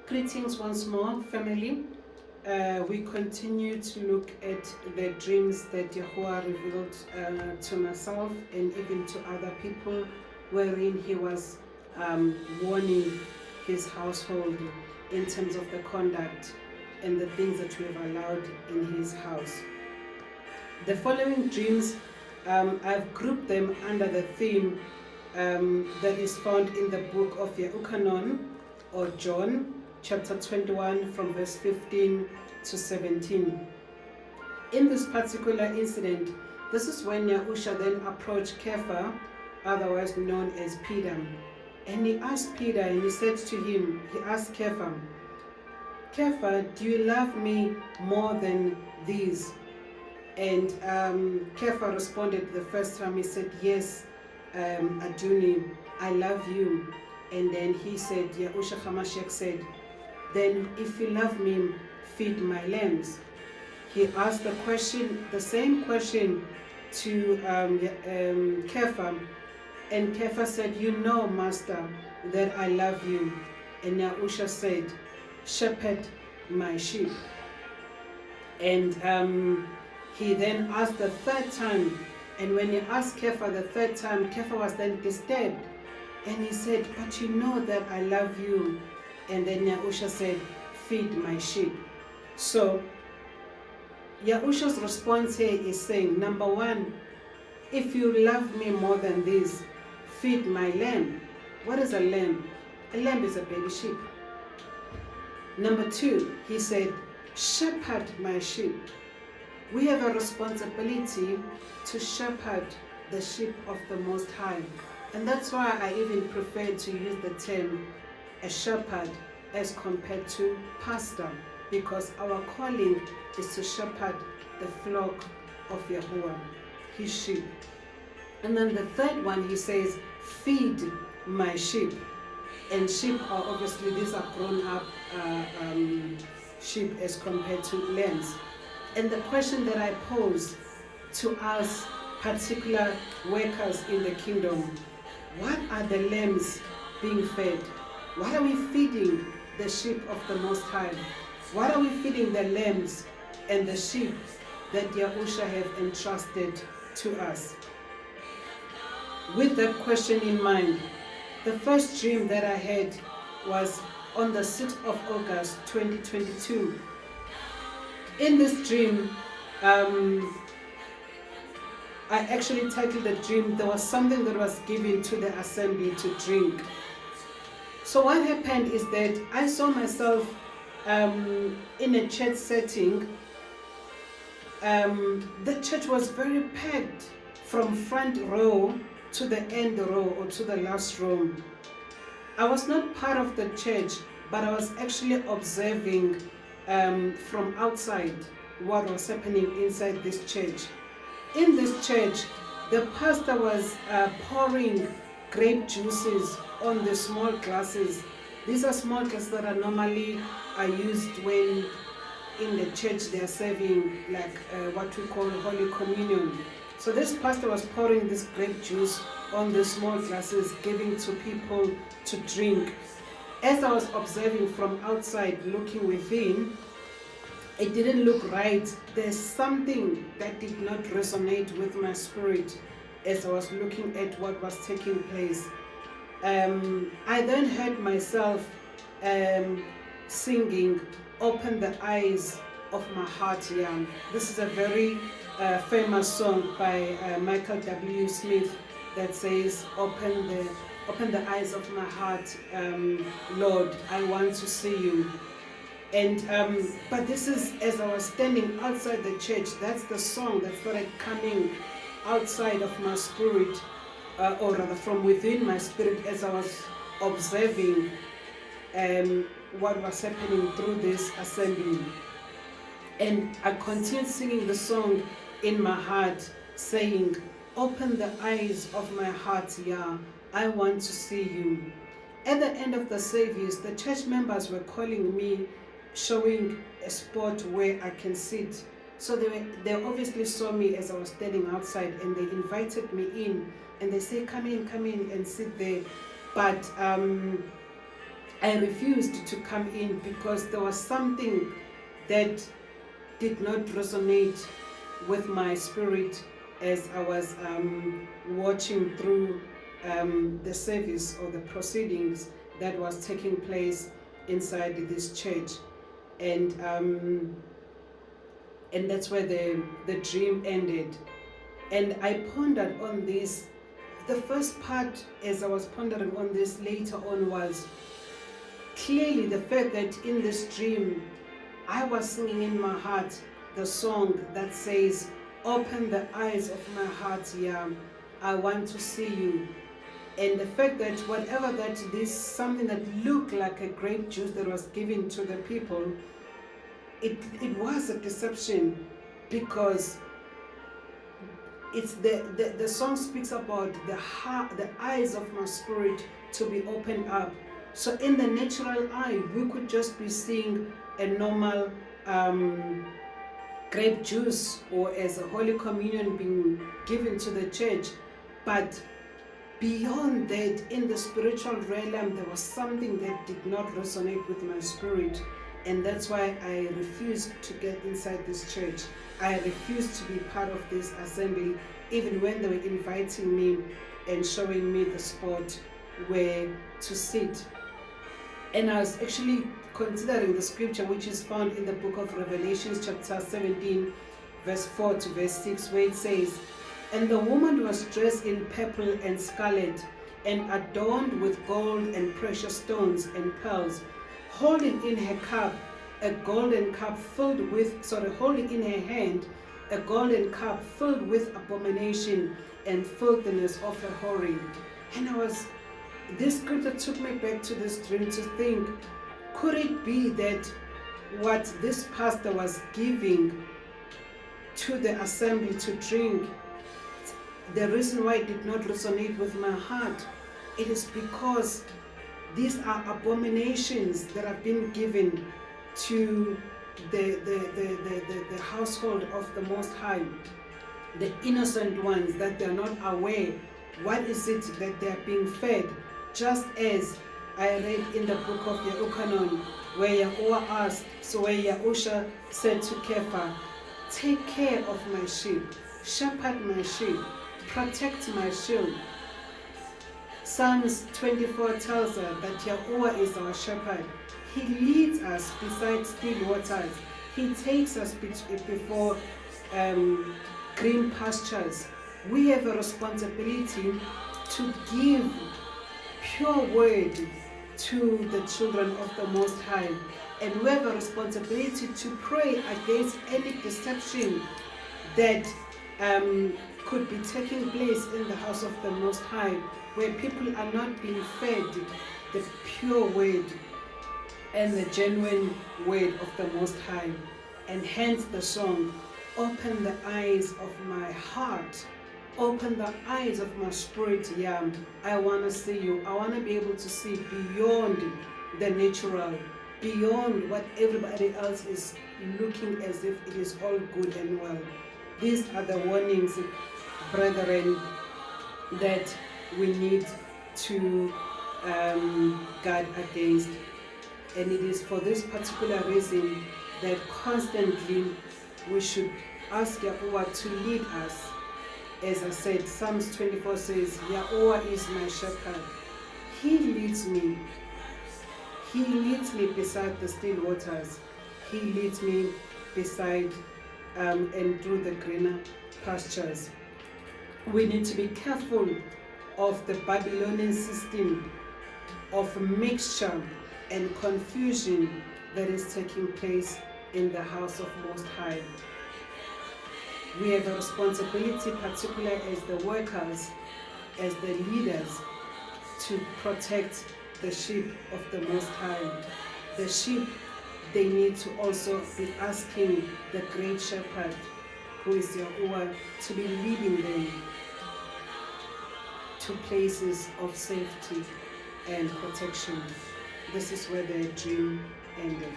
Greetings once more, family. We continue to look at the dreams that Yahuwah revealed to myself and even to other people, wherein he was warning his household in terms of the conduct and the things that we have allowed in his house. The following dreams, I've grouped them under the theme that is found in the book of Yahukanon, or John, chapter 21 from verse 15 to 17. In this particular incident, this is when Yahusha then approached Kepha, otherwise known as Peter. And he asked Peter, and he said to him, he asked Kepha, do you love me more than these? And Kepha responded the first time, he said, yes, Adoni, I love you. And then he said, Yahusha HaMashiach said, then if you love me, feed my lambs. He asked the same question to Kepha, and Kepha said, you know, Master, that I love you. And Yahusha said, shepherd my sheep. And he then asked the third time, and when he asked Kepha the third time, Kepha was then disturbed, and he said, but you know that I love you. And then Yahusha said, feed my sheep. So Yahusha's response here is saying, number one, if you love me more than this, feed my lamb. What is a lamb? A lamb is a baby sheep. Number two, he said, shepherd my sheep. We have a responsibility to shepherd the sheep of the Most High. And that's why I even prefer to use the term a shepherd as compared to pastor, because our calling is to shepherd the flock of Yahuwah, his sheep. And then the third one, he says, feed my sheep. And sheep are obviously, these are grown up sheep as compared to lambs. And the question that I pose to us particular workers in the kingdom, what are the lambs being fed? What are we feeding the sheep of the Most High? What are we feeding the lambs and the sheep that Yahusha have entrusted to us? With that question in mind, the first dream that I had was on the 6th of August 2022. In this dream, I actually titled the dream, there was something that was given to the assembly to drink. So what happened is that I saw myself in a church setting. The church was very packed from front row to the end row, or to the last row. I was not part of the church, but I was actually observing from outside what was happening inside this church. In this church, the pastor was pouring grape juices on the small glasses. These are small glasses that are normally used when in the church they are serving like what we call Holy Communion. So this pastor was pouring this grape juice on the small glasses, giving to people to drink. As I was observing from outside, looking within, it didn't look right. There's something that did not resonate with my spirit as I was looking at what was taking place. I then heard myself singing, "Open the Eyes of My Heart Young." This is a very famous song by Michael W. Smith that says, open the eyes of my heart, Lord, I want to see you. And but this is, as I was standing outside the church, that's the song that started coming outside of my spirit, or rather from within my spirit, as I was observing what was happening through this assembly. And I continued singing the song in my heart, saying, open the eyes of my heart, Yah, I want to see you. At the end of the service, the church members were calling me, showing a spot where I can sit. So they obviously saw me as I was standing outside, and they invited me in, and they say, come in and sit there. But I refused to come in because there was something that did not resonate with my spirit as I was watching through the service or the proceedings that was taking place inside this church. And that's where the dream ended. And I pondered on this. The first part, as I was pondering on this later on, was clearly the fact that in this dream, I was singing in my heart the song that says, "Open the eyes of my heart, yeah, I want to see you." And the fact that whatever that this, something that looked like a grape juice that was given to the people, it was a deception, because it's the song speaks about the eyes of my spirit to be opened up. So in the natural eye, we could just be seeing a normal grape juice, or as a Holy Communion being given to the church. But beyond that, in the spiritual realm, there was something that did not resonate with my spirit. And that's why I refused to get inside this church. I refused to be part of this assembly, even when they were inviting me and showing me the spot where to sit. And I was actually considering the scripture which is found in the book of Revelations chapter 17 verse 4 to verse 6, where it says, "And the woman was dressed in purple and scarlet, and adorned with gold and precious stones and pearls, holding in her cup a golden cup filled with, holding in her hand a golden cup filled with abomination and filthiness of her whoring." And this scripture took me back to this dream to think, could it be that what this pastor was giving to the assembly to drink, the reason why it did not resonate with my heart, it is because these are abominations that have been given to the household of the Most High, the innocent ones, that they are not aware what is it that they are being fed. Just as I read in the book of Yahukanon, where Yahusha said to Kepha, "Take care of my sheep, shepherd my sheep, protect my sheep." Psalms 24 tells us that Yahuwah is our shepherd. He leads us beside still waters. He takes us before green pastures. We have a responsibility to give pure word to the children of the Most High. And we have a responsibility to pray against any deception that could be taking place in the house of the Most High, where people are not being fed the pure word and the genuine word of the Most High. And hence the song, "Open the eyes of my heart, open the eyes of my spirit, yeah, I want to see you. I want to be able to see beyond the natural, beyond what everybody else is looking as if it is all good and well." These are the warnings, brethren, that we need to guard against. And it is for this particular reason that constantly we should ask Yahuwah to lead us. As I said, Psalms 24 says, "Yahuwah is my shepherd. He leads me. He leads me beside the still waters. He leads me beside and through the greener pastures." We need to be careful of the Babylonian system of mixture and confusion that is taking place in the house of Most High. We have a responsibility, particularly as the workers, as the leaders, to protect the sheep of the Most High. The sheep, they need to also be asking the great shepherd, who is Yahuwah, to be leading them to places of safety and protection. This is where the dream ended.